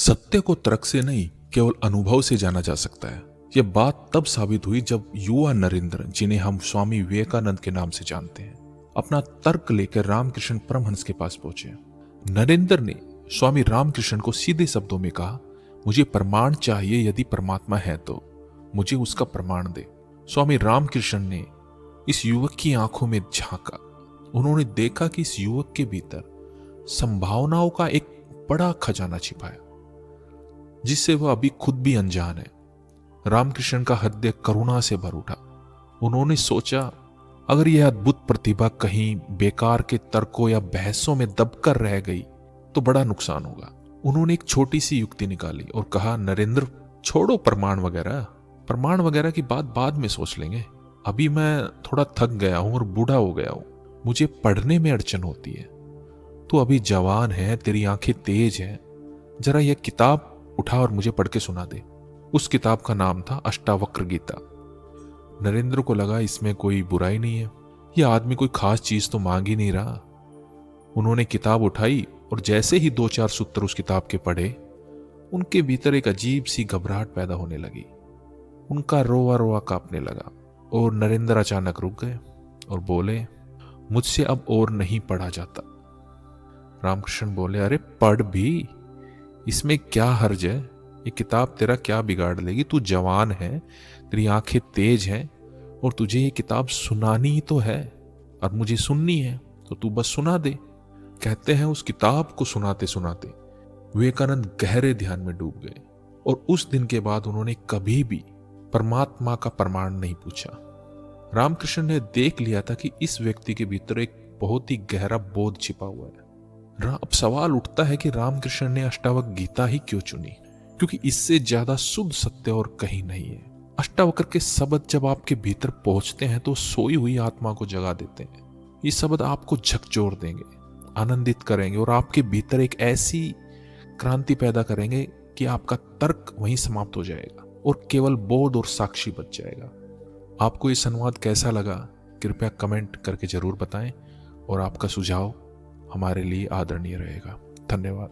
सत्य को तर्क से नहीं केवल अनुभव से जाना जा सकता है। यह बात तब साबित हुई जब युवा नरेंद्र, जिन्हें हम स्वामी विवेकानंद के नाम से जानते हैं, अपना तर्क लेकर रामकृष्ण परमहंस के पास पहुंचे। नरेंद्र ने स्वामी रामकृष्ण को सीधे शब्दों में कहा, मुझे प्रमाण चाहिए, यदि परमात्मा है तो मुझे उसका प्रमाण दे। स्वामी रामकृष्ण ने इस युवक की आंखों में झांका। उन्होंने देखा कि इस युवक के भीतर संभावनाओं का एक बड़ा खजाना छिपा है, जिससे वह अभी खुद भी अनजान है। रामकृष्ण का हृदय करुणा से भर उठा। उन्होंने सोचा, अगर यह अद्भुत प्रतिभा कहीं बेकार के तर्कों या बहसों में दबकर रह गई तो बड़ा नुकसान होगा। उन्होंने एक छोटी सी युक्ति निकाली और कहा, नरेंद्र, छोड़ो प्रमाण वगैरह की बात बाद में सोच लेंगे। अभी मैं थोड़ा थक गया हूं और बूढ़ा हो गया हूं, मुझे पढ़ने में अड़चन होती है। तू अभी जवान है, तेरी आंखें तेज हैं, जरा यह किताब उठा और मुझे पढ़ के सुना दे। उस किताब का नाम था अष्टावक्र गीता। नरेंद्र को लगा इसमें कोई बुराई नहीं है, यह आदमी कोई खास चीज तो मांग ही नहीं रहा। उन्होंने किताब उठाई और जैसे ही 2-4 सूत्र उस किताब के पढ़े, उनके भीतर एक अजीब सी घबराहट पैदा होने लगी। उनका रोवा रोवा कांपने लगा और नरेंद्र अचानक रुक गए और बोले, मुझसे अब और नहीं पढ़ा जाता। रामकृष्ण बोले, अरे पढ़ भी, इसमें क्या हर्ज है, ये किताब तेरा क्या बिगाड़ लेगी? तू जवान है, तेरी आंखें तेज हैं और तुझे ये किताब सुनानी ही तो है और मुझे सुननी है, तो तू बस सुना दे। कहते हैं उस किताब को सुनाते सुनाते विवेकानंद गहरे ध्यान में डूब गए और उस दिन के बाद उन्होंने कभी भी परमात्मा का प्रमाण नहीं पूछा। रामकृष्ण ने देख लिया था कि इस व्यक्ति के भीतर एक बहुत ही गहरा बोध छिपा हुआ है। अब सवाल उठता है कि रामकृष्ण ने अष्टावक्र गीता ही क्यों चुनी, क्योंकि इससे ज्यादा शुद्ध सत्य और कहीं नहीं है। अष्टावक्र के शब्द जब आपके भीतर पहुंचते हैं तो सोई हुई आत्मा को जगा देते हैं। ये शब्द आपको झकझोर देंगे, आनंदित करेंगे और आपके भीतर एक ऐसी क्रांति पैदा करेंगे कि आपका तर्क वहीं समाप्त हो जाएगा और केवल बोध और साक्षी बच जाएगा। आपको ये संवाद कैसा लगा, कृपया कमेंट करके जरूर बताएं और आपका सुझाव हमारे लिए आदरणीय रहेगा। धन्यवाद।